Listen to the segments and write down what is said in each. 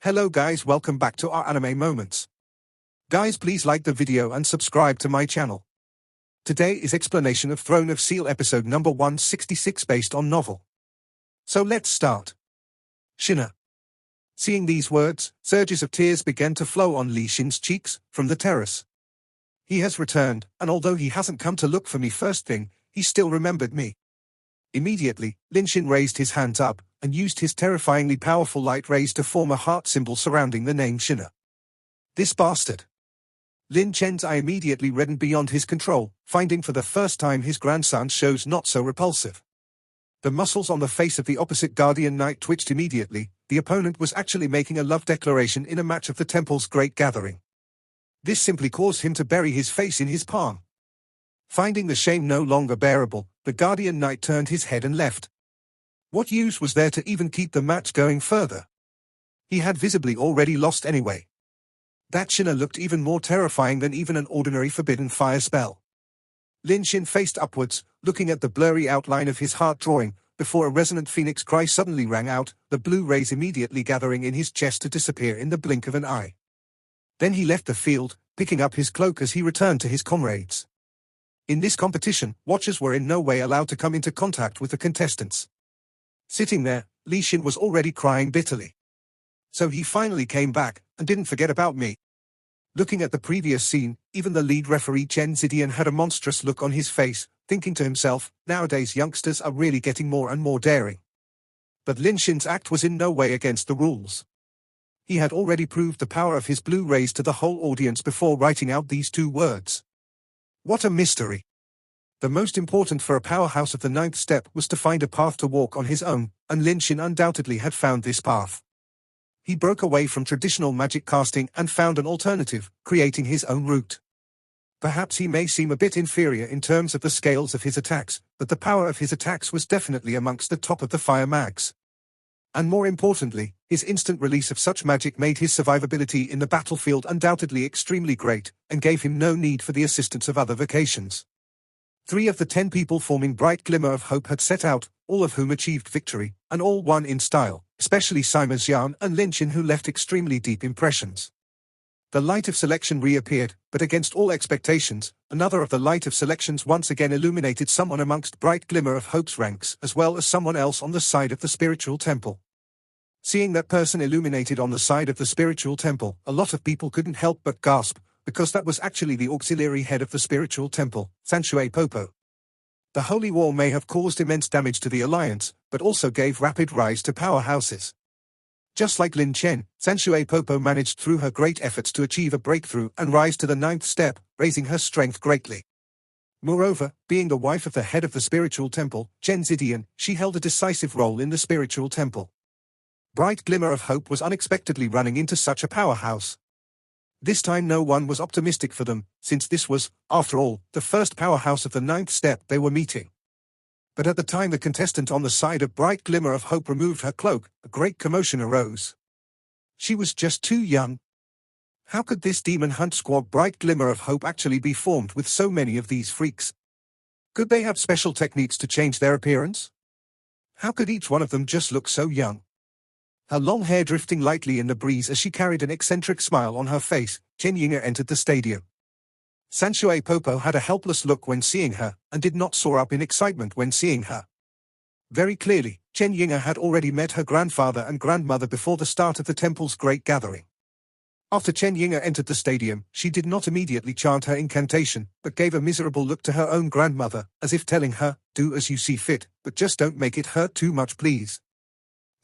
Hello guys, welcome back to our anime moments. Guys, please like the video and subscribe to my channel. Today is explanation of Throne of Steel episode number 166 based on novel. So let's start. Shina. Seeing these words, surges of tears began to flow on Li Xin's cheeks from the terrace. He has returned, and although he hasn't come to look for me first thing, he still remembered me. Immediately, Lin Xin raised his hands up and used his terrifyingly powerful light rays to form a heart symbol surrounding the name Shina. This bastard. Lin Chen's eye immediately reddened beyond his control, finding for the first time his grandson shows not so repulsive. The muscles on the face of the opposite Guardian Knight twitched immediately. The opponent was actually making a love declaration in a match of the temple's great gathering. This simply caused him to bury his face in his palm. Finding the shame no longer bearable, the Guardian Knight turned his head and left. What use was there to even keep the match going further? He had visibly already lost anyway. That Shina looked even more terrifying than even an ordinary forbidden fire spell. Lin Xin faced upwards, looking at the blurry outline of his heart drawing, before a resonant phoenix cry suddenly rang out, the blue rays immediately gathering in his chest to disappear in the blink of an eye. Then he left the field, picking up his cloak as he returned to his comrades. In this competition, watchers were in no way allowed to come into contact with the contestants. Sitting there, Li Xin was already crying bitterly. So he finally came back, and didn't forget about me. Looking at the previous scene, even the lead referee Chen Zidian had a monstrous look on his face, thinking to himself, nowadays youngsters are really getting more and more daring. But Lin Xin's act was in no way against the rules. He had already proved the power of his blue rays to the whole audience before writing out these two words. What a mystery. The most important for a powerhouse of the ninth step was to find a path to walk on his own, and Lin Xin undoubtedly had found this path. He broke away from traditional magic casting and found an alternative, creating his own route. Perhaps he may seem a bit inferior in terms of the scales of his attacks, but the power of his attacks was definitely amongst the top of the fire mags. And more importantly, his instant release of such magic made his survivability in the battlefield undoubtedly extremely great, and gave him no need for the assistance of other vocations. 3 of the 10 people forming Bright Glimmer of Hope had set out, all of whom achieved victory, and all won in style, especially Sima Xian and Lin Xin, who left extremely deep impressions. The light of selection reappeared, but against all expectations, another of the light of selections once again illuminated someone amongst Bright Glimmer of Hope's ranks as well as someone else on the side of the spiritual temple. Seeing that person illuminated on the side of the spiritual temple, a lot of people couldn't help but gasp, because that was actually the auxiliary head of the spiritual temple, Sanshui Popo. The holy war may have caused immense damage to the alliance, but also gave rapid rise to powerhouses. Just like Lin Chen, Sanshui Popo managed through her great efforts to achieve a breakthrough and rise to the 9th step, raising her strength greatly. Moreover, being the wife of the head of the spiritual temple, Chen Zidian, she held a decisive role in the spiritual temple. Bright Glimmer of Hope was unexpectedly running into such a powerhouse. This time no one was optimistic for them, since this was, after all, the first powerhouse of the 9th step they were meeting. But at the time the contestant on the side of Bright Glimmer of Hope removed her cloak, a great commotion arose. She was just too young. How could this demon hunt squad Bright Glimmer of Hope actually be formed with so many of these freaks? Could they have special techniques to change their appearance? How could each one of them just look so young? Her long hair drifting lightly in the breeze as she carried an eccentric smile on her face, Chen Yinger entered the stadium. Sanshui Popo had a helpless look when seeing her, and did not soar up in excitement when seeing her. Very clearly, Chen Yinger had already met her grandfather and grandmother before the start of the temple's great gathering. After Chen Yinger entered the stadium, she did not immediately chant her incantation, but gave a miserable look to her own grandmother, as if telling her, do as you see fit, but just don't make it hurt too much please.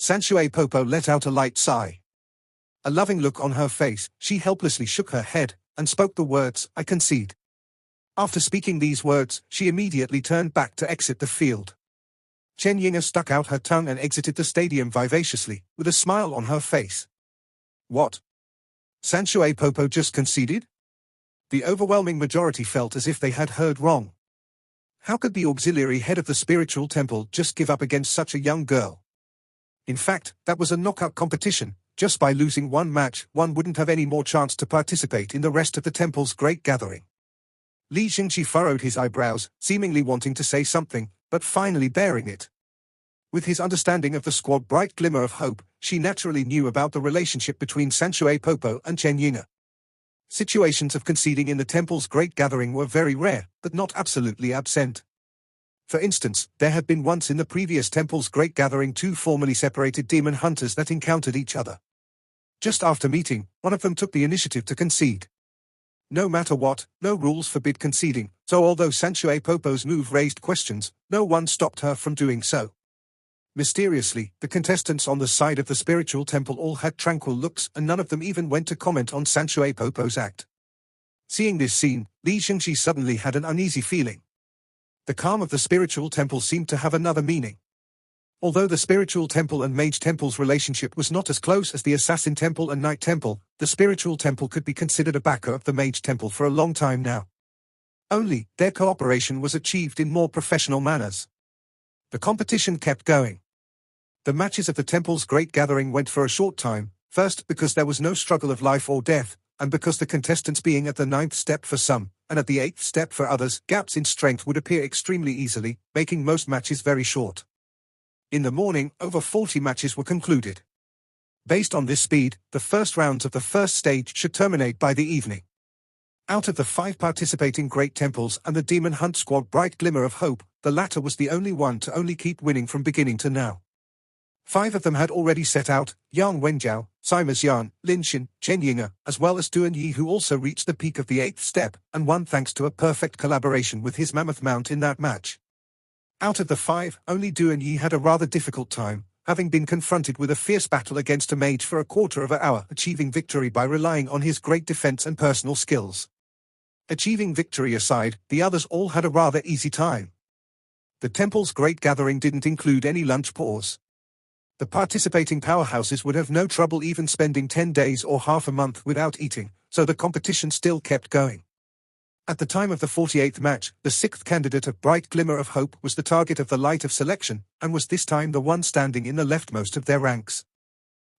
Sanshui Popo let out a light sigh. A loving look on her face, she helplessly shook her head, and spoke the words, I concede. After speaking these words, she immediately turned back to exit the field. Chen Yinger stuck out her tongue and exited the stadium vivaciously, with a smile on her face. What? Sanshui Popo just conceded? The overwhelming majority felt as if they had heard wrong. How could the auxiliary head of the spiritual temple just give up against such a young girl? In fact, that was a knockout competition. Just by losing one match, one wouldn't have any more chance to participate in the rest of the temple's great gathering. Li Xingqi furrowed his eyebrows, seemingly wanting to say something, but finally bearing it. With his understanding of the squad Bright Glimmer of Hope, she naturally knew about the relationship between Sanchoe Popo and Chen Yinga. Situations of conceding in the temple's great gathering were very rare, but not absolutely absent. For instance, there had been once in the previous temple's great gathering two formerly separated demon hunters that encountered each other. Just after meeting, one of them took the initiative to concede. No matter what, no rules forbid conceding, so although Sanchoe Popo's move raised questions, no one stopped her from doing so. Mysteriously, the contestants on the side of the spiritual temple all had tranquil looks and none of them even went to comment on Sanchoe Popo's act. Seeing this scene, Li Xingxi suddenly had an uneasy feeling. The calm of the spiritual temple seemed to have another meaning. Although the spiritual temple and mage temple's relationship was not as close as the assassin temple and knight temple, the spiritual temple could be considered a backer of the mage temple for a long time now. Only, their cooperation was achieved in more professional manners. The competition kept going. The matches of the temple's great gathering went for a short time, first because there was no struggle of life or death, and because the contestants being at the 9th step for some, and at the 8th step for others, gaps in strength would appear extremely easily, making most matches very short. In the morning, over 40 matches were concluded. Based on this speed, the first rounds of the first stage should terminate by the evening. Out of the 5 participating great temples and the demon hunt squad Bright Glimmer of Hope, the latter was the only one to only keep winning from beginning to now. 5 of them had already set out, Yang Wenjiao, Sima Xian, Lin Xin, Chen Yinga, as well as Duan Yi, who also reached the peak of the 8th step, and won thanks to a perfect collaboration with his mammoth mount in that match. Out of the 5, only Duan Yi had a rather difficult time, having been confronted with a fierce battle against a mage for a quarter of an hour, achieving victory by relying on his great defense and personal skills. Achieving victory aside, the others all had a rather easy time. The temple's great gathering didn't include any lunch pause. The participating powerhouses would have no trouble even spending 10 days or half a month without eating, so the competition still kept going. At the time of the 48th match, the 6th candidate of Bright Glimmer of Hope was the target of the light of selection, and was this time the one standing in the leftmost of their ranks.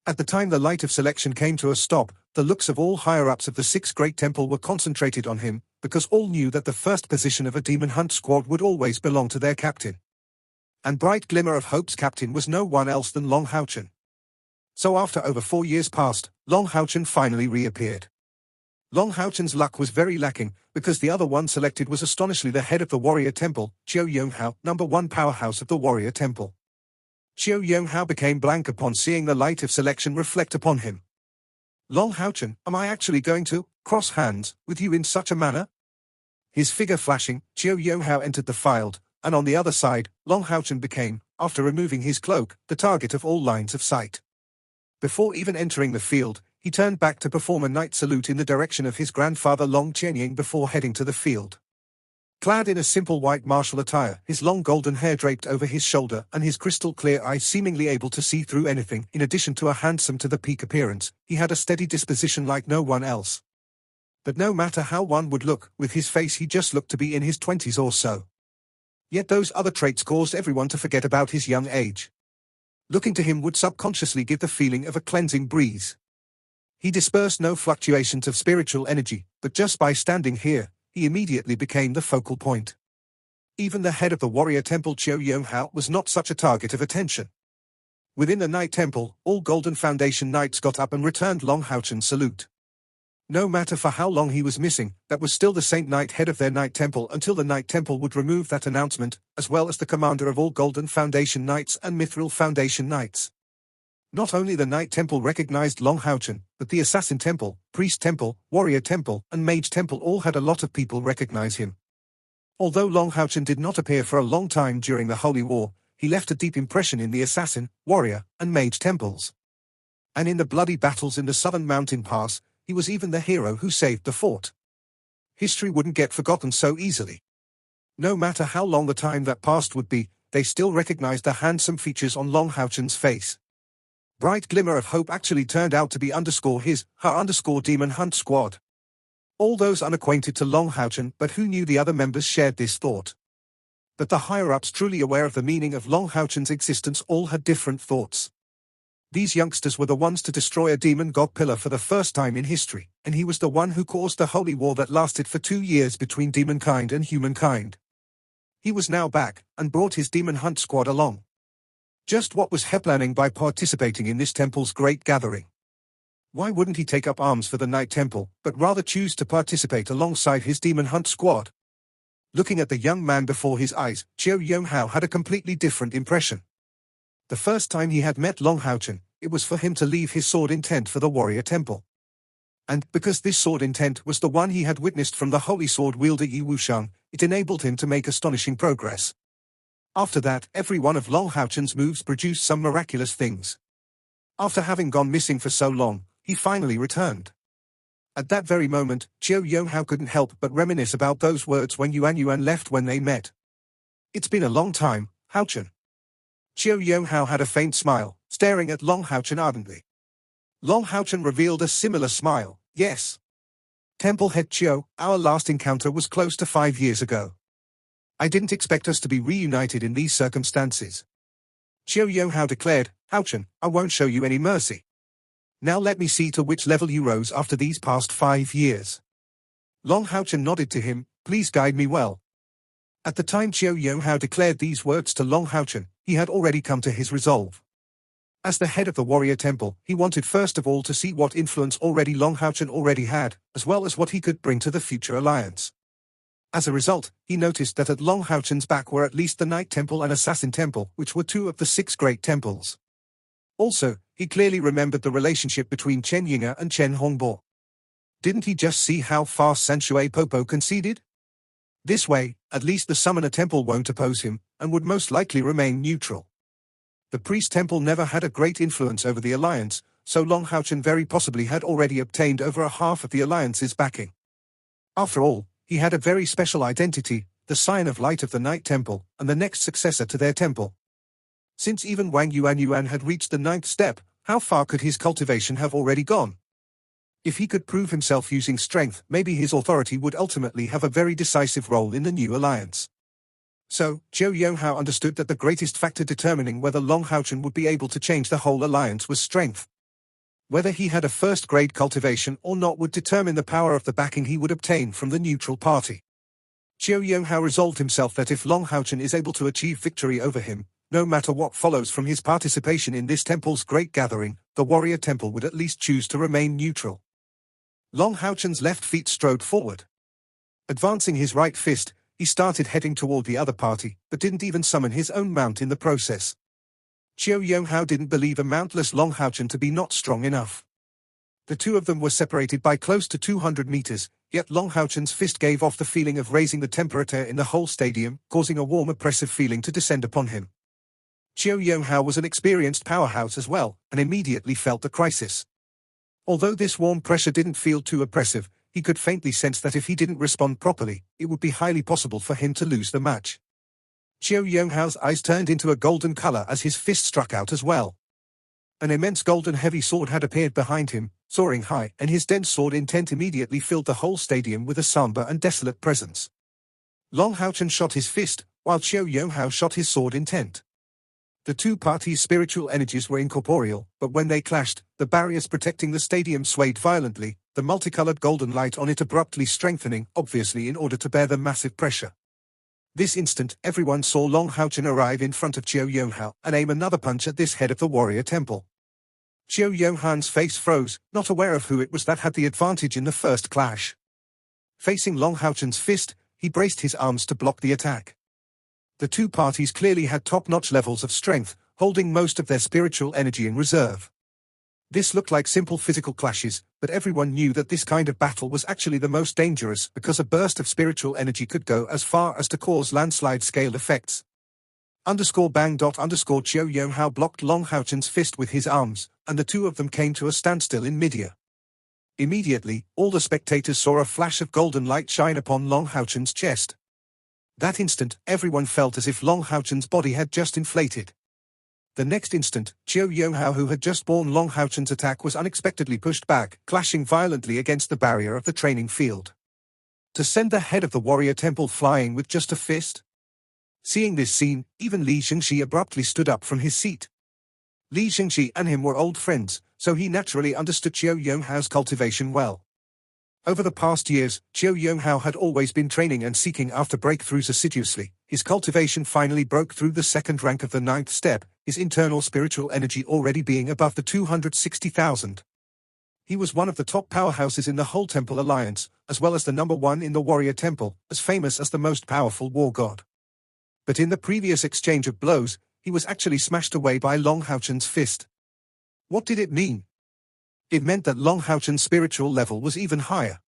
At the time the light of selection came to a stop, the looks of all higher-ups of the 6th Great Temple were concentrated on him, because all knew that the first position of a demon hunt squad would always belong to their captain. And Bright Glimmer of Hope's captain was no one else than Long Haochen. So after over 4 years passed, Long Haochen finally reappeared. Long Haochen's luck was very lacking, because the other one selected was astonishingly the head of the warrior temple, Qiu Yonghao, #1 powerhouse of the warrior temple. Qiu Yonghao became blank upon seeing the light of selection reflect upon him. Long Haochen, am I actually going to cross hands with you in such a manner? His figure flashing, Qiu Yonghao entered the field, and on the other side, Long Haochen became, after removing his cloak, the target of all lines of sight. Before even entering the field, he turned back to perform a knight salute in the direction of his grandfather Long Qianying before heading to the field. Clad in a simple white martial attire, his long golden hair draped over his shoulder and his crystal-clear eyes seemingly able to see through anything, in addition to a handsome-to-the-peak appearance, he had a steady disposition like no one else. But no matter how one would look, with his face he just looked to be in his 20s or so. Yet those other traits caused everyone to forget about his young age. Looking to him would subconsciously give the feeling of a cleansing breeze. He dispersed no fluctuations of spiritual energy, but just by standing here, he immediately became the focal point. Even the head of the warrior temple Qiu Yonghao was not such a target of attention. Within the Knight Temple, all Golden Foundation Knights got up and returned Long Haochen's salute. No matter for how long he was missing, that was still the Saint Knight head of their Knight Temple until the Knight Temple would remove that announcement, as well as the commander of all Golden Foundation Knights and Mithril Foundation Knights. Not only the Knight Temple recognized Long Haochen, but the Assassin Temple, Priest Temple, Warrior Temple, and Mage Temple all had a lot of people recognize him. Although Long Haochen did not appear for a long time during the Holy War, he left a deep impression in the Assassin, Warrior, and Mage Temples. And in the bloody battles in the Southern Mountain Pass, he was even the hero who saved the fort. History wouldn't get forgotten so easily. No matter how long the time that passed would be, they still recognized the handsome features on Long Haochen's face. Bright Glimmer of Hope actually turned out to be her Demon Hunt squad. All those unacquainted to Long Haochen but who knew the other members shared this thought. But the higher-ups truly aware of the meaning of Long Haochen's existence all had different thoughts. These youngsters were the ones to destroy a demon god pillar for the first time in history, and he was the one who caused the holy war that lasted for 2 years between demonkind and humankind. He was now back, and brought his Demon Hunt squad along. Just what was he planning by participating in this temple's great gathering? Why wouldn't he take up arms for the Night Temple, but rather choose to participate alongside his demon hunt squad? Looking at the young man before his eyes, Qiu Yonghao had a completely different impression. The first time he had met Long Haochen, it was for him to leave his sword intent for the warrior temple. And, because this sword intent was the one he had witnessed from the holy sword wielder Yi Wushang, it enabled him to make astonishing progress. After that, every one of Long Haochen's moves produced some miraculous things. After having gone missing for so long, he finally returned. At that very moment, Qiu Yonghao couldn't help but reminisce about those words when Yuan left when they met. It's been a long time, Haochen. Qiu Yonghao had a faint smile, staring at Long Haochen ardently. Long Haochen revealed a similar smile. Yes. Temple Head Qiu, our last encounter was close to 5 years ago. I didn't expect us to be reunited in these circumstances. Qiu Yonghao declared, Haochen, I won't show you any mercy. Now let me see to which level you rose after these past 5 years. Long Haochen nodded to him, please guide me well. At the time Qiu Yonghao declared these words to Long Haochen, he had already come to his resolve. As the head of the warrior temple, he wanted first of all to see what influence already Long Haochen already had, as well as what he could bring to the future alliance. As a result, he noticed that at Long Haochen's back were at least the Night Temple and Assassin Temple, which were 2 of the 6 great temples. Also, he clearly remembered the relationship between Chen Yinga and Chen Hongbo. Didn't he just see how fast Sanshui Popo conceded? This way, at least the Summoner Temple won't oppose him, and would most likely remain neutral. The Priest Temple never had a great influence over the alliance, so Long Haochen very possibly had already obtained over a half of the alliance's backing. After all, he had a very special identity, the Sign of Light of the Night Temple, and the next successor to their temple. Since even Wang Yuan had reached the 9th step, how far could his cultivation have already gone? If he could prove himself using strength, maybe his authority would ultimately have a very decisive role in the new alliance. So, Qiu Yonghao understood that the greatest factor determining whether Long Haochen would be able to change the whole alliance was strength. Whether he had a first-grade cultivation or not would determine the power of the backing he would obtain from the neutral party. Qiu Yonghao resolved himself that if Long Haochen is able to achieve victory over him, no matter what follows from his participation in this temple's great gathering, the warrior temple would at least choose to remain neutral. Long Haochen's left feet strode forward. Advancing his right fist, he started heading toward the other party, but didn't even summon his own mount in the process. Qiu Yonghao didn't believe a mountless Long Haochen to be not strong enough. The 2 of them were separated by close to 200 meters, yet Long Haochen's fist gave off the feeling of raising the temperature in the whole stadium, causing a warm oppressive feeling to descend upon him. Qiu Yonghao was an experienced powerhouse as well, and immediately felt the crisis. Although this warm pressure didn't feel too oppressive, he could faintly sense that if he didn't respond properly, it would be highly possible for him to lose the match. Qiu Yonghao's eyes turned into a golden color as his fist struck out as well. An immense golden heavy sword had appeared behind him, soaring high, and his dense sword intent immediately filled the whole stadium with a somber and desolate presence. Long Haochen shot his fist, while Qiu Yonghao shot his sword intent. The 2 parties' spiritual energies were incorporeal, but when they clashed, the barriers protecting the stadium swayed violently, the multicolored golden light on it abruptly strengthening, obviously in order to bear the massive pressure. This instant, everyone saw Long Haochen arrive in front of Qiu Yonghao and aim another punch at this head of the warrior temple. Qiu Yonghao's face froze, not aware of who it was that had the advantage in the first clash. Facing Long Haochen's fist, he braced his arms to block the attack. The 2 parties clearly had top-notch levels of strength, holding most of their spiritual energy in reserve. This looked like simple physical clashes, but everyone knew that this kind of battle was actually the most dangerous because a burst of spiritual energy could go as far as to cause landslide-scale effects. _bang. Qiu Yonghao blocked Long Haochen's fist with his arms, and the 2 of them came to a standstill in midair. Immediately, all the spectators saw a flash of golden light shine upon Long Haochen's chest. That instant, everyone felt as if Long Haochen's body had just inflated. The next instant, Qiu Yonghao, who had just borne Long Haochen's attack, was unexpectedly pushed back, clashing violently against the barrier of the training field. To send the head of the warrior temple flying with just a fist? Seeing this scene, even Li Xingxi abruptly stood up from his seat. Li Xingxi and him were old friends, so he naturally understood Qiu Yonghao's cultivation well. Over the past years, Qiu Yonghao had always been training and seeking after breakthroughs assiduously, his cultivation finally broke through the second rank of the 9th step, his internal spiritual energy already being above the 260,000. He was one of the top powerhouses in the whole Temple Alliance, as well as the #1 in the Warrior Temple, as famous as the most powerful war god. But in the previous exchange of blows, he was actually smashed away by Long Haochen's fist. What did it mean? It meant that Long Haochen's spiritual level was even higher.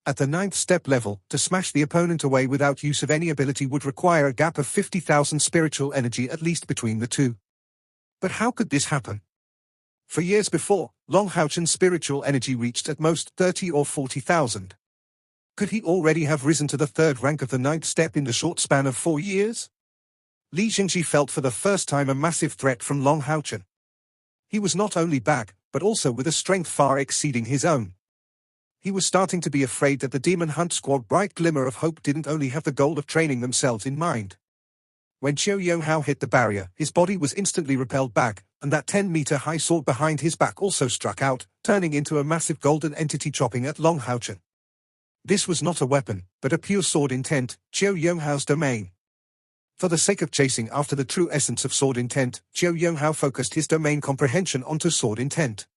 At the 9th step level, to smash the opponent away without use of any ability would require a gap of 50,000 spiritual energy at least between the two. But how could this happen? For years before, Long Haochen's spiritual energy reached at most 30 or 40,000. Could he already have risen to the 3rd rank of the 9th step in the short span of 4 years? Li Jingji felt for the first time a massive threat from Long Haochen. He was not only back, but also with a strength far exceeding his own. He was starting to be afraid that the Demon Hunt Squad Bright Glimmer of Hope didn't only have the goal of training themselves in mind. When Qiu Yonghao hit the barrier, his body was instantly repelled back, and that 10-meter-high sword behind his back also struck out, turning into a massive golden entity chopping at Long Haochen. This was not a weapon, but a pure sword intent, Qiu Yonghao's domain. For the sake of chasing after the true essence of sword intent, Qiu Yonghao focused his domain comprehension onto sword intent.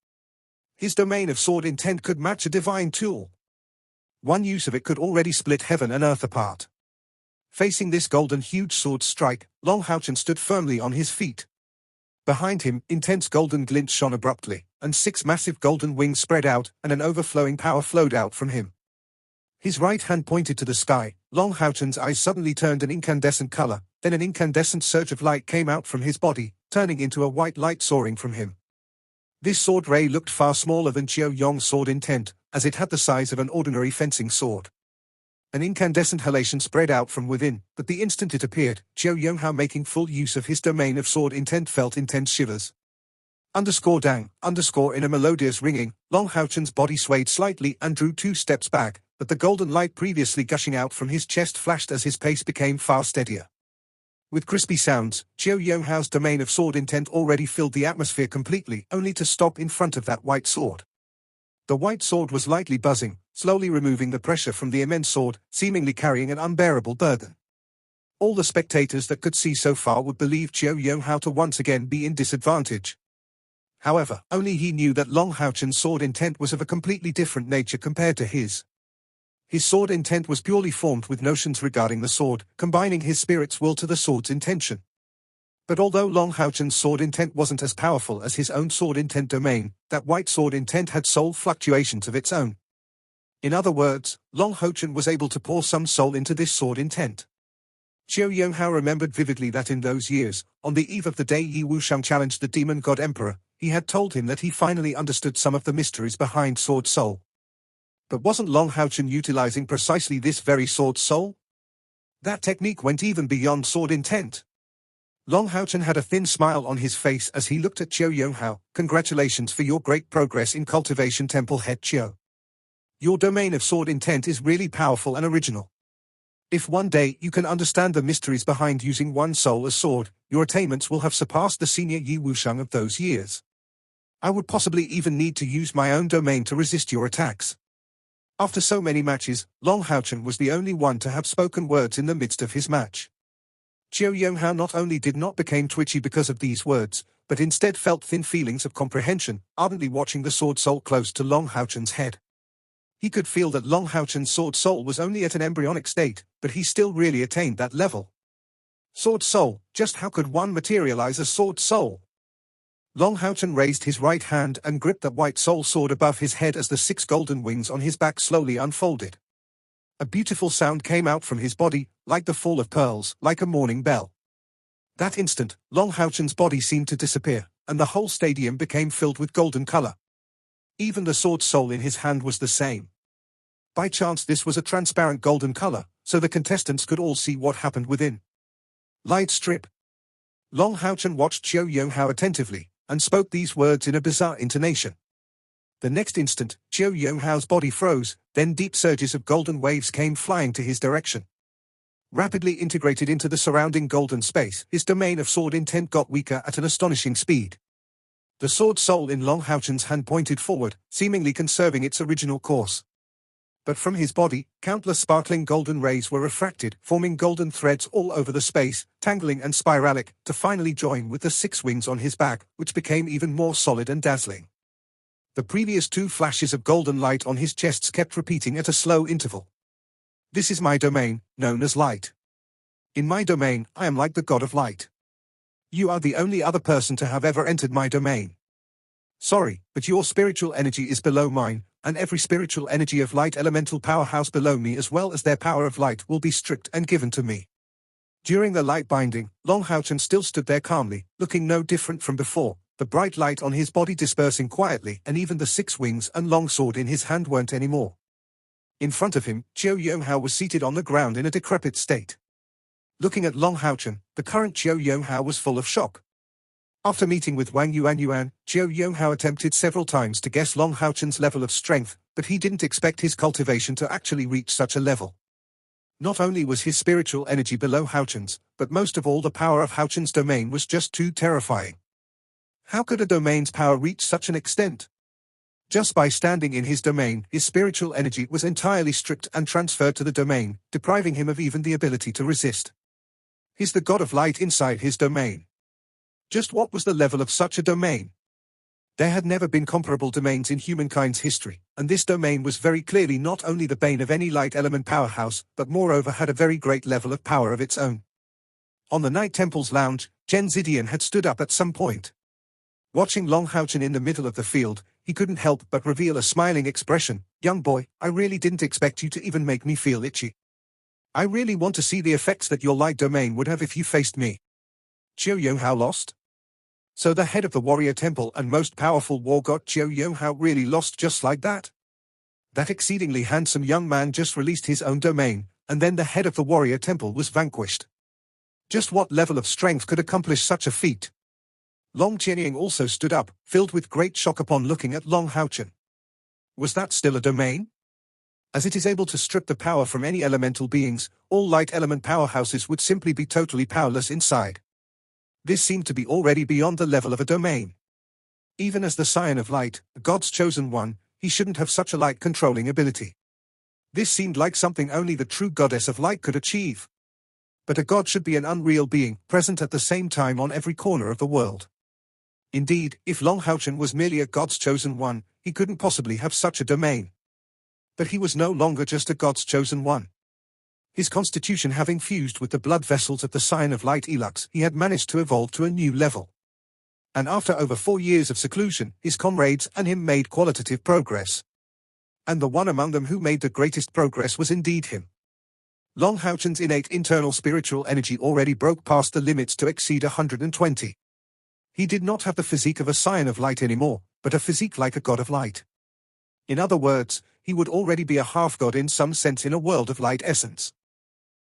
His domain of sword intent could match a divine tool. One use of it could already split heaven and earth apart. Facing this golden huge sword strike, Long Haochen stood firmly on his feet. Behind him, intense golden glint shone abruptly, and 6 massive golden wings spread out, and an overflowing power flowed out from him. His right hand pointed to the sky. Long Haochen's eyes suddenly turned an incandescent color, then an incandescent surge of light came out from his body, turning into a white light soaring from him. This sword ray looked far smaller than Qiu Yong's sword intent, as it had the size of an ordinary fencing sword. An incandescent halation spread out from within, but the instant it appeared, Qiu Yonghao, making full use of his domain of sword intent, felt intense shivers. _dang, in a melodious ringing, Long Haochen's body swayed slightly and drew 2 steps back, but the golden light previously gushing out from his chest flashed as his pace became far steadier. With crispy sounds, Qiu Yonghao's domain of sword intent already filled the atmosphere completely, only to stop in front of that white sword. The white sword was lightly buzzing, slowly removing the pressure from the immense sword, seemingly carrying an unbearable burden. All the spectators that could see so far would believe Qiu Yonghao to once again be in disadvantage. However, only he knew that Long Haochen's sword intent was of a completely different nature compared to his. His sword intent was purely formed with notions regarding the sword, combining his spirit's will to the sword's intention. But although Long Haochen's sword intent wasn't as powerful as his own sword intent domain, that white sword intent had soul fluctuations of its own. In other words, Long Haochen was able to pour some soul into this sword intent. Qiu Yonghao remembered vividly that in those years, on the eve of the day Yi Wuxiang challenged the Demon God Emperor, he had told him that he finally understood some of the mysteries behind sword soul. But wasn't Long Haochen utilizing precisely this very sword soul? That technique went even beyond sword intent. Long Haochen had a thin smile on his face as he looked at Qiu Yonghao. Congratulations for your great progress in cultivation, Temple Head Qiu. Your domain of sword intent is really powerful and original. If one day you can understand the mysteries behind using one soul as sword, your attainments will have surpassed the senior Yi Wuxiang of those years. I would possibly even need to use my own domain to resist your attacks. After so many matches, Long Haochen was the only one to have spoken words in the midst of his match. Qiu Yonghao not only did not become twitchy because of these words, but instead felt thin feelings of comprehension, ardently watching the sword soul close to Long Haochen's head. He could feel that Long Haochen's sword soul was only at an embryonic state, but he still really attained that level. Sword soul, just how could one materialize a sword soul? Long Haochen raised his right hand and gripped that white soul sword above his head as the 6 golden wings on his back slowly unfolded. A beautiful sound came out from his body, like the fall of pearls, like a morning bell. That instant, Long Haochen's body seemed to disappear, and the whole stadium became filled with golden color. Even the sword soul in his hand was the same. By chance this was a transparent golden color, so the contestants could all see what happened within. Light strip. Long Haochen watched Qiu Yonghao attentively, and spoke these words in a bizarre intonation. The next instant, Qiu Yonghao's body froze, then deep surges of golden waves came flying to his direction. Rapidly integrated into the surrounding golden space, his domain of sword intent got weaker at an astonishing speed. The sword soul in Long Haochen's hand pointed forward, seemingly conserving its original course. But from his body, countless sparkling golden rays were refracted, forming golden threads all over the space, tangling and spiralic, to finally join with the 6 wings on his back, which became even more solid and dazzling. The previous 2 flashes of golden light on his chests kept repeating at a slow interval. This is my domain, known as light. In my domain, I am like the god of light. You are the only other person to have ever entered my domain. Sorry, but your spiritual energy is below mine, and every spiritual energy of light elemental powerhouse below me as well as their power of light will be stripped and given to me. During the light binding, Long Haochen still stood there calmly, looking no different from before, the bright light on his body dispersing quietly, and even the 6 wings and long sword in his hand weren't anymore. In front of him, Qiao Yonghao was seated on the ground in a decrepit state. Looking at Long Haochen, the current Qiao Yonghao was full of shock. After meeting with Wang Yuan, Qiao Yonghao attempted several times to guess Long Haochen's level of strength, but he didn't expect his cultivation to actually reach such a level. Not only was his spiritual energy below Haochen's, but most of all the power of Haochen's domain was just too terrifying. How could a domain's power reach such an extent? Just by standing in his domain, his spiritual energy was entirely stripped and transferred to the domain, depriving him of even the ability to resist. He's the god of light inside his domain. Just what was the level of such a domain? There had never been comparable domains in humankind's history, and this domain was very clearly not only the bane of any light element powerhouse, but moreover had a very great level of power of its own. On the Night Temple's lounge, Chen Zidian had stood up at some point. Watching Long Haochen in the middle of the field, he couldn't help but reveal a smiling expression. Young boy, I really didn't expect you to even make me feel itchy. I really want to see the effects that your light domain would have if you faced me. Qiao Yonghao lost? So the head of the warrior temple and most powerful war god Qiao Yonghao really lost just like that? That exceedingly handsome young man just released his own domain, and then the head of the warrior temple was vanquished. Just what level of strength could accomplish such a feat? Long Qianying also stood up, filled with great shock upon looking at Long Haochen. Was that still a domain? As it is able to strip the power from any elemental beings, all light element powerhouses would simply be totally powerless inside. This seemed to be already beyond the level of a domain. Even as the Scion of Light, God's chosen one, he shouldn't have such a light-controlling ability. This seemed like something only the true goddess of light could achieve. But a god should be an unreal being, present at the same time on every corner of the world. Indeed, if Long Haochen was merely a god's chosen one, he couldn't possibly have such a domain. But he was no longer just a god's chosen one. His constitution having fused with the blood vessels of the Scion of Light Elux, he had managed to evolve to a new level. And after over 4 years of seclusion, his comrades and him made qualitative progress. And the one among them who made the greatest progress was indeed him. Long Haochen's innate internal spiritual energy already broke past the limits to exceed 120. He did not have the physique of a Scion of Light anymore, but a physique like a god of light. In other words, he would already be a half-god in some sense in a world of light essence.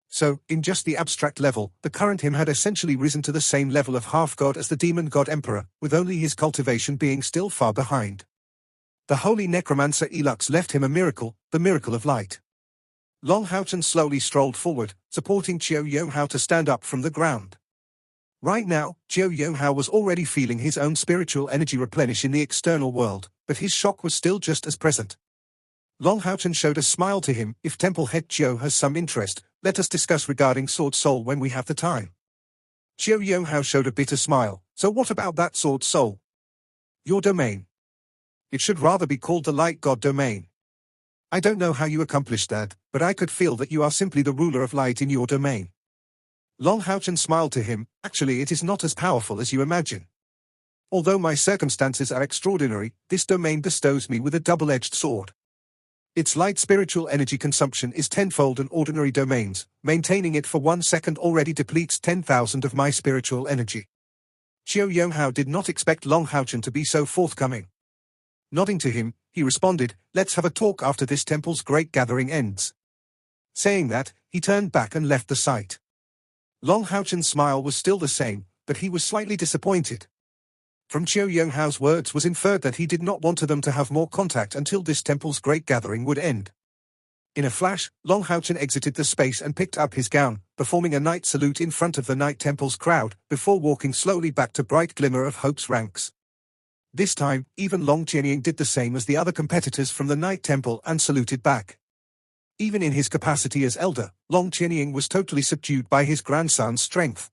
So, in just the abstract level, the current him had essentially risen to the same level of half-god as the demon god emperor, with only his cultivation being still far behind. The holy necromancer Elux left him a miracle, the miracle of light. Long Haochen slowly strolled forward, supporting Qiao Yonghao to stand up from the ground. Right now, Qiao Yonghao was already feeling his own spiritual energy replenish in the external world, but his shock was still just as present. Long Haochen showed a smile to him. If Temple Head Qiao has some interest, let us discuss regarding Sword Soul when we have the time. Qiao Yonghao showed a bitter smile. So what about that Sword Soul? Your domain. It should rather be called the Light God domain. I don't know how you accomplished that, but I could feel that you are simply the ruler of light in your domain. Long Haochen smiled to him. Actually, it is not as powerful as you imagine. Although my circumstances are extraordinary, this domain bestows me with a double-edged sword. Its light spiritual energy consumption is tenfold an ordinary domain's. Maintaining it for 1 second already depletes 10,000 of my spiritual energy. Qiao Yonghao did not expect Long Haochen to be so forthcoming. Nodding to him, he responded, let's have a talk after this temple's great gathering ends. Saying that, he turned back and left the site. Long Haochen's smile was still the same, but he was slightly disappointed. From Qiao Yonghao's words was inferred that he did not want them to have more contact until this temple's great gathering would end. In a flash, Long Haochen exited the space and picked up his gown, performing a night salute in front of the Night Temple's crowd, before walking slowly back to Bright Glimmer of Hope's ranks. This time, even Long Qianying did the same as the other competitors from the Night Temple and saluted back. Even in his capacity as elder, Long Qianying was totally subdued by his grandson's strength.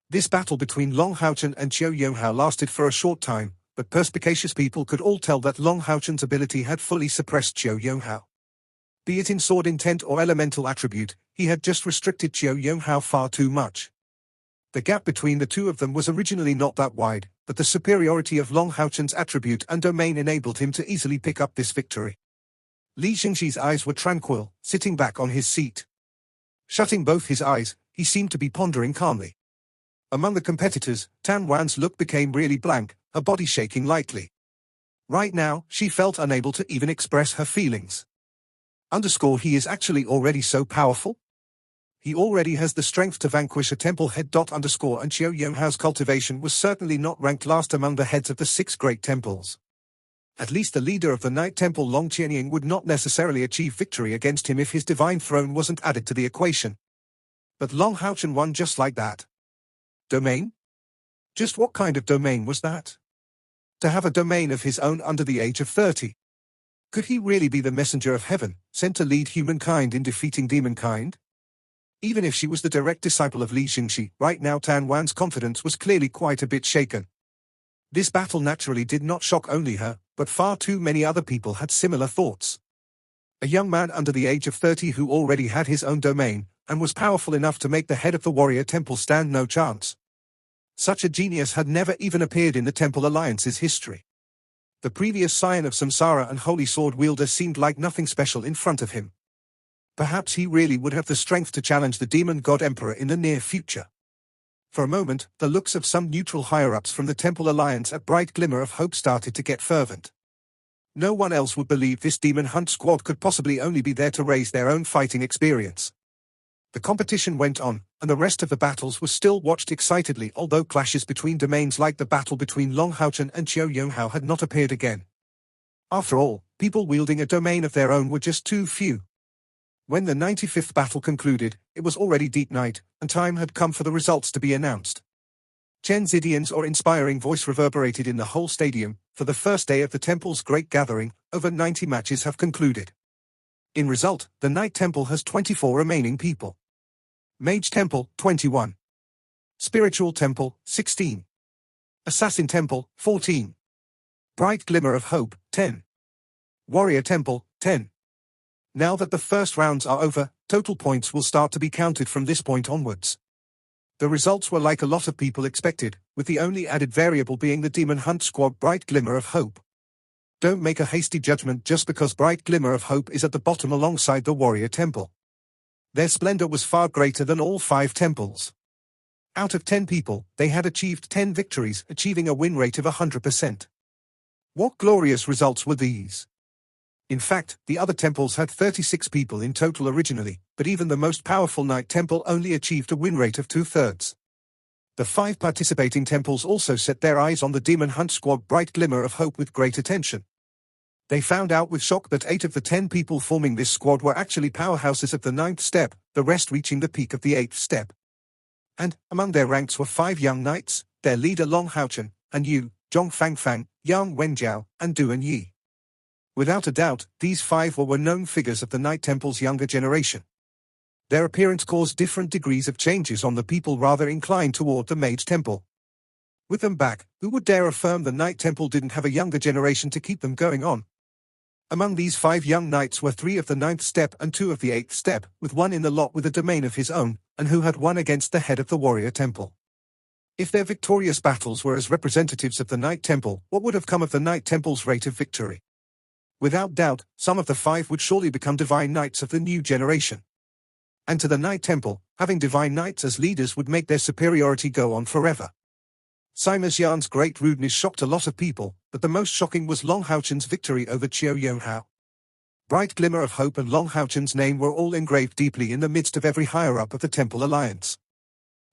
This battle between Long Haochen and Qiu Yonghao lasted for a short time, but perspicacious people could all tell that Long Haochen's ability had fully suppressed Qiu Yonghao. Be it in sword intent or elemental attribute, he had just restricted Qiu Yonghao far too much. The gap between the two of them was originally not that wide, but the superiority of Long Haochen's attribute and domain enabled him to easily pick up this victory. Li Xingxi's eyes were tranquil, sitting back on his seat. Shutting both his eyes, he seemed to be pondering calmly. Among the competitors, Tan Wan's look became really blank, her body shaking lightly. Right now, she felt unable to even express her feelings. He is actually already so powerful? He already has the strength to vanquish a temple head. And Qiu Yonghao's cultivation was certainly not ranked last among the heads of the 6 great temples. At least the leader of the Night Temple Long Qianying would not necessarily achieve victory against him if his divine throne wasn't added to the equation. But Long Haochen won just like that. Domain? Just what kind of domain was that? To have a domain of his own under the age of 30. Could he really be the messenger of heaven, sent to lead humankind in defeating demonkind? Even if she was the direct disciple of Li Xingxi, right now Tan Wan's confidence was clearly quite a bit shaken. This battle naturally did not shock only her, but far too many other people had similar thoughts. A young man under the age of 30 who already had his own domain, and was powerful enough to make the head of the warrior temple stand no chance. Such a genius had never even appeared in the Temple Alliance's history. The previous scion of Samsara and holy sword wielder seemed like nothing special in front of him. Perhaps he really would have the strength to challenge the demon god emperor in the near future. For a moment, the looks of some neutral higher-ups from the Temple Alliance at bright glimmer of hope started to get fervent. No one else would believe this demon hunt squad could possibly only be there to raise their own fighting experience. The competition went on, and the rest of the battles was still watched excitedly, although clashes between domains like the battle between Long Haochen and Qiu Yonghao had not appeared again. After all, people wielding a domain of their own were just too few. When the 95th battle concluded, it was already deep night, and time had come for the results to be announced. Chen Zidian's inspiring voice reverberated in the whole stadium. For the first day of the temple's great gathering, over 90 matches have concluded. In result, the Night Temple has 24 remaining people. Mage Temple, 21. Spiritual Temple, 16. Assassin Temple, 14. Bright Glimmer of Hope, 10. Warrior Temple, 10. Now that the first rounds are over, total points will start to be counted from this point onwards. The results were like a lot of people expected, with the only added variable being the Demon Hunt Squad Bright Glimmer of Hope. Don't make a hasty judgment just because Bright Glimmer of Hope is at the bottom alongside the Warrior Temple. Their splendor was far greater than all 5 temples. Out of 10 people, they had achieved 10 victories, achieving a win rate of 100%. What glorious results were these? In fact, the other temples had 36 people in total originally, but even the most powerful Night Temple only achieved a win rate of 2/3. The 5 participating temples also set their eyes on the Demon Hunt Squad Bright Glimmer of Hope with great attention. They found out with shock that 8 of the 10 people forming this squad were actually powerhouses of the 9th step, the rest reaching the peak of the 8th step. And, among their ranks were 5 young knights, their leader Long Haochen, and Yu, Zhong Fangfang, Yang Wenjiao, and Duan Yi. Without a doubt, these 5 were known figures of the Night Temple's younger generation. Their appearance caused different degrees of changes on the people rather inclined toward the Mage Temple. With them back, who would dare affirm the Night Temple didn't have a younger generation to keep them going on? Among these 5 young knights were 3 of the 9th step and 2 of the 8th step, with one in the lot with a domain of his own, and who had won against the head of the Warrior Temple. If their victorious battles were as representatives of the Night Temple, what would have come of the Night Temple's rate of victory? Without doubt, some of the 5 would surely become divine knights of the new generation. And to the Night Temple, having divine knights as leaders would make their superiority go on forever. Sima Xian's great rudeness shocked a lot of people, but the most shocking was Long Haochen's victory over Qiu Yonghao. Bright Glimmer of Hope and Long Haochen's name were all engraved deeply in the midst of every higher-up of the Temple Alliance.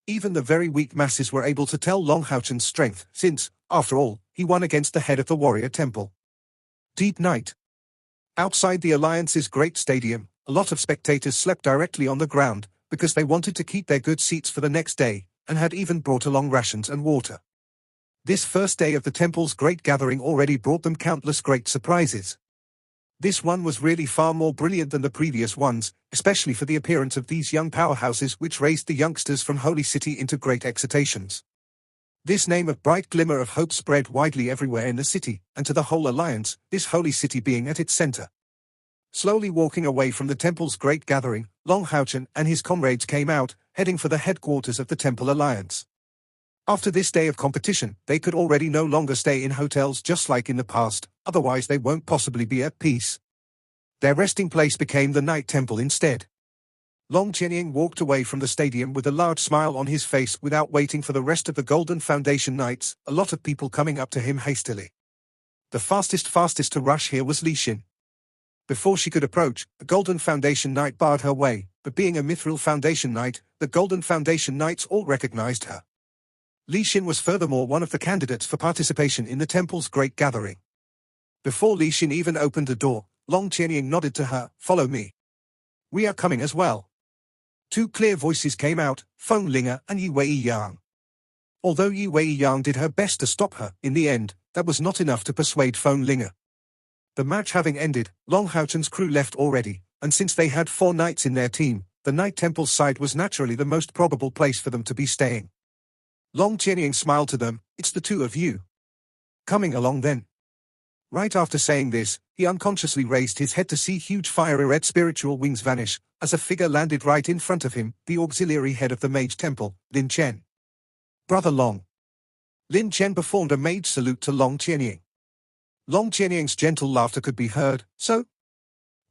Even the very weak masses were able to tell Long Haochen's strength, since, after all, he won against the head of the Warrior Temple. Deep night. Outside the Alliance's great stadium, a lot of spectators slept directly on the ground, because they wanted to keep their good seats for the next day, and had even brought along rations and water. This first day of the temple's great gathering already brought them countless great surprises. This one was really far more brilliant than the previous ones, especially for the appearance of these young powerhouses which raised the youngsters from Holy City into great excitations. This name of bright glimmer of hope spread widely everywhere in the city, and to the whole alliance, this holy city being at its center. Slowly walking away from the temple's great gathering, Long Haochen and his comrades came out, heading for the headquarters of the Temple Alliance. After this day of competition, they could already no longer stay in hotels just like in the past, otherwise they won't possibly be at peace. Their resting place became the Night Temple instead. Long Qianying walked away from the stadium with a large smile on his face without waiting for the rest of the Golden Foundation Knights, a lot of people coming up to him hastily. The fastest to rush here was Li Xin. Before she could approach, the Golden Foundation Knight barred her way, but being a Mithril Foundation Knight, the Golden Foundation Knights all recognized her. Li Xin was furthermore one of the candidates for participation in the temple's great gathering. Before Li Xin even opened the door, Long Qianying nodded to her, "Follow me. We are coming as well." Two clear voices came out, Feng Linge and Yi Weiyang. Although Yi Weiyang did her best to stop her, in the end, that was not enough to persuade Feng Linge. The match having ended, Long Haochen's crew left already, and since they had 4 knights in their team, the Night Temple's side was naturally the most probable place for them to be staying. Long Qianying smiled to them, "It's the 2 of you. Coming along then." Right after saying this, he unconsciously raised his head to see huge fiery red spiritual wings vanish, as a figure landed right in front of him, the auxiliary head of the Mage Temple, Lin Chen. "Brother Long." Lin Chen performed a mage salute to Long Qianying. Long Qianying's gentle laughter could be heard, "So?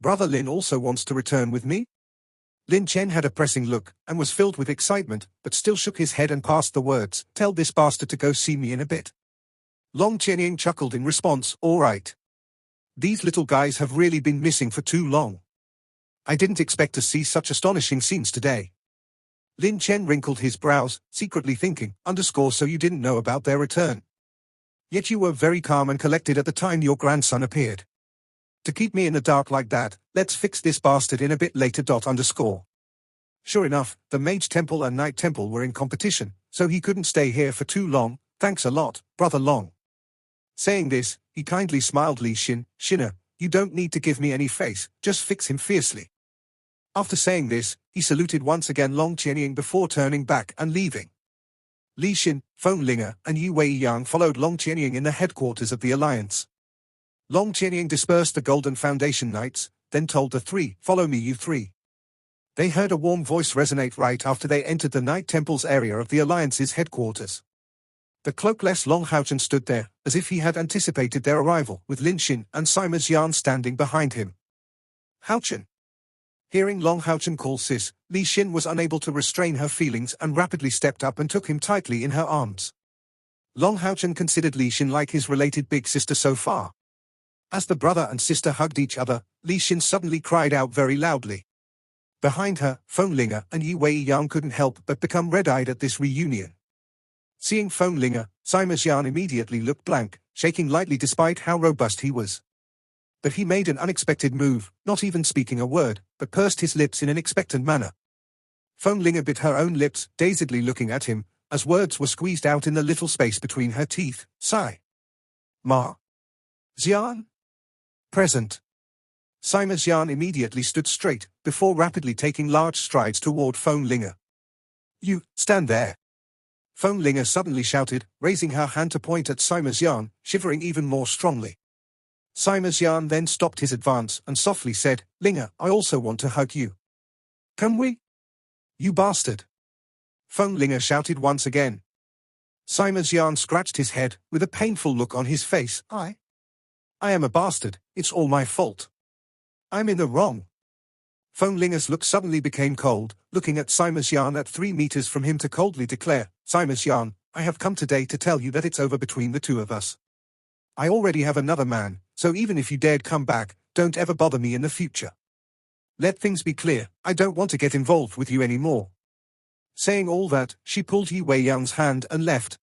Brother Lin also wants to return with me?" Lin Chen had a pressing look, and was filled with excitement, but still shook his head and passed the words, "Tell this bastard to go see me in a bit." Long Qianying chuckled in response, "All right. These little guys have really been missing for too long. I didn't expect to see such astonishing scenes today." Lin Chen wrinkled his brows, secretly thinking, "So you didn't know about their return. Yet you were very calm and collected at the time your grandson appeared. To keep me in the dark like that, let's fix this bastard in a bit later. Sure enough, the Mage Temple and Night Temple were in competition, so he couldn't stay here for too long. Thanks a lot, Brother Long." Saying this, he kindly smiled. "Li Xin, Xinna, you don't need to give me any face, just fix him fiercely." After saying this, he saluted once again Long Qianying before turning back and leaving. Li Xin, Feng Linge, and Yi Weiyang followed Long Qianying in the headquarters of the Alliance. Long Qianying dispersed the Golden Foundation Knights, then told the 3, "Follow me, you 3. They heard a warm voice resonate right after they entered the Night Temple's area of the Alliance's headquarters. The cloakless Long Haochen stood there, as if he had anticipated their arrival, with Lin Xin and Sima Xian standing behind him. "Haochen." Hearing Long Haochen call sis, Li Xin was unable to restrain her feelings and rapidly stepped up and took him tightly in her arms. Long Haochen considered Li Xin like his related big sister so far. As the brother and sister hugged each other, Li Xin suddenly cried out very loudly. Behind her, Feng Linge and Yi Weiyang couldn't help but become red-eyed at this reunion. Seeing Feng Linge, Sima Xian immediately looked blank, shaking lightly despite how robust he was. But he made an unexpected move, not even speaking a word, but pursed his lips in an expectant manner. Feng Linge bit her own lips, dazedly looking at him, as words were squeezed out in the little space between her teeth. "Sai. Ma. Xian. Present." Sima Xian immediately stood straight, before rapidly taking large strides toward Feng Linge. "You, stand there." Feng Linge suddenly shouted, raising her hand to point at Sima Xian, shivering even more strongly. Sima Xian then stopped his advance and softly said, "Linge, I also want to hug you. Can we?" "You bastard!" Feng Linge shouted once again. Sima Xian scratched his head, with a painful look on his face. I am a bastard, it's all my fault. I'm in the wrong." Feng Linge's look suddenly became cold, looking at Sima Xian at 3 meters from him to coldly declare, "Sima Xian, I have come today to tell you that it's over between the 2 of us. I already have another man, so even if you dared come back, don't ever bother me in the future. Let things be clear, I don't want to get involved with you anymore." Saying all that, she pulled Yi Weiyang's hand and left.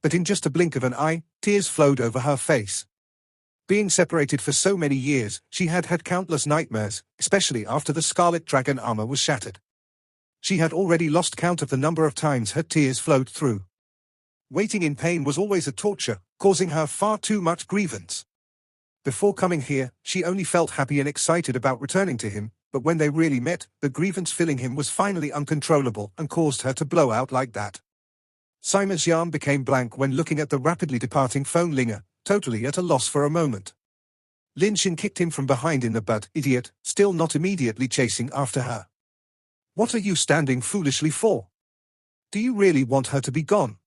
But in just a blink of an eye, tears flowed over her face. Being separated for so many years, she had had countless nightmares, especially after the Scarlet Dragon armor was shattered. She had already lost count of the number of times her tears flowed through. Waiting in pain was always a torture, causing her far too much grievance. Before coming here, she only felt happy and excited about returning to him, but when they really met, the grievance filling him was finally uncontrollable and caused her to blow out like that. Sima's yarn became blank when looking at the rapidly departing phone Linger, totally at a loss for a moment. Lin Xin kicked him from behind in the butt. Idiot, still not immediately chasing after her. What are you standing foolishly for? Do you really want her to be gone?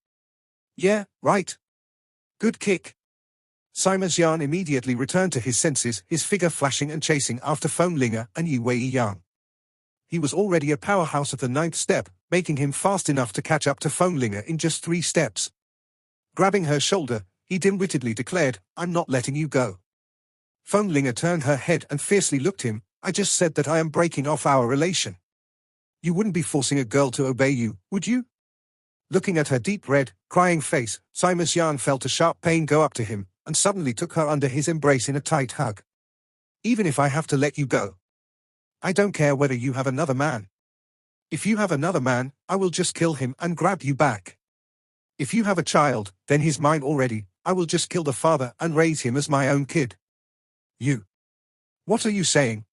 Yeah, right. Good kick. Sima's yarn immediately returned to his senses, his figure flashing and chasing after phone Linger and Yi Wei Yang. He was already a powerhouse of the 9th step, making him fast enough to catch up to phone Linger in just 3 steps. Grabbing her shoulder, he dim-wittedly declared, "I'm not letting you go." Phone Linger turned her head and fiercely looked him. "I just said that I am breaking off our relation. You wouldn't be forcing a girl to obey you, would you?" Looking at her deep red, crying face, Sima's yarn felt a sharp pain go up to him, and suddenly took her under his embrace in a tight hug. "Even if I have to let you go, I don't care whether you have another man. If you have another man, I will just kill him and grab you back. If you have a child, then he's mine already. I will just kill the father and raise him as my own kid." "You? What are you saying?"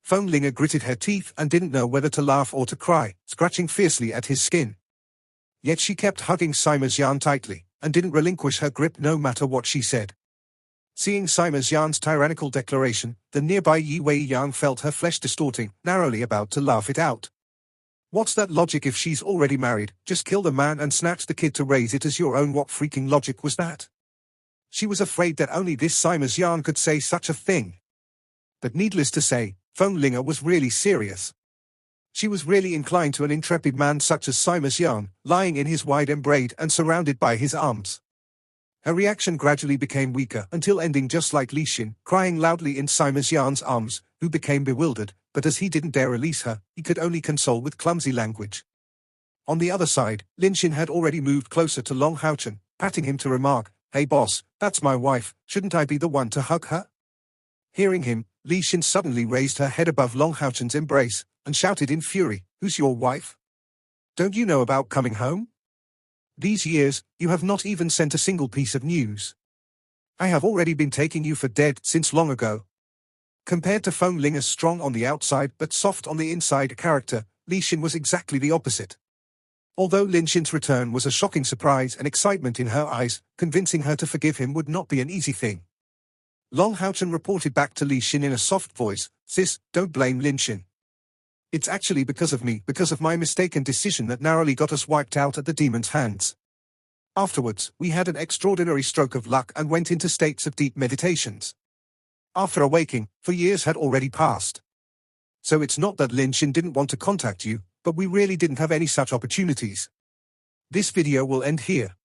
Phone Linger gritted her teeth and didn't know whether to laugh or to cry, scratching fiercely at his skin. Yet she kept hugging Sima's yarn tightly, and didn't relinquish her grip no matter what she said. Seeing Sima's yarn's tyrannical declaration, the nearby Yi Wei Yang felt her flesh distorting, narrowly about to laugh it out. What's that logic if she's already married? Just kill the man and snatch the kid to raise it as your own. What freaking logic was that? She was afraid that only this Sima's yarn could say such a thing. But needless to say, Phone Linger was really serious. She was really inclined to an intrepid man such as Sima's yarn, lying in his wide embrace and surrounded by his arms. Her reaction gradually became weaker until ending just like Li Xin, crying loudly in Sima's yarn's arms, who became bewildered, but as he didn't dare release her, he could only console with clumsy language. On the other side, Lin Xin had already moved closer to Long Haochen, patting him to remark, "Hey boss, that's my wife, shouldn't I be the one to hug her?" Hearing him, Li Xin suddenly raised her head above Long Haochen's embrace, and shouted in fury, "Who's your wife? Don't you know about coming home? These years, you have not even sent a single piece of news. I have already been taking you for dead since long ago." Compared to Phone Linger's strong on the outside but soft on the inside character, Li Xin was exactly the opposite. Although Lin Xin's return was a shocking surprise and excitement in her eyes, convincing her to forgive him would not be an easy thing. Long Haochen reported back to Li Xin in a soft voice, "Sis, don't blame Lin Xin. It's actually because of me, because of my mistaken decision that narrowly got us wiped out at the demon's hands. Afterwards, we had an extraordinary stroke of luck and went into states of deep meditations. After awaking, 4 years had already passed. So it's not that Lin Xin didn't want to contact you, but we really didn't have any such opportunities." This video will end here.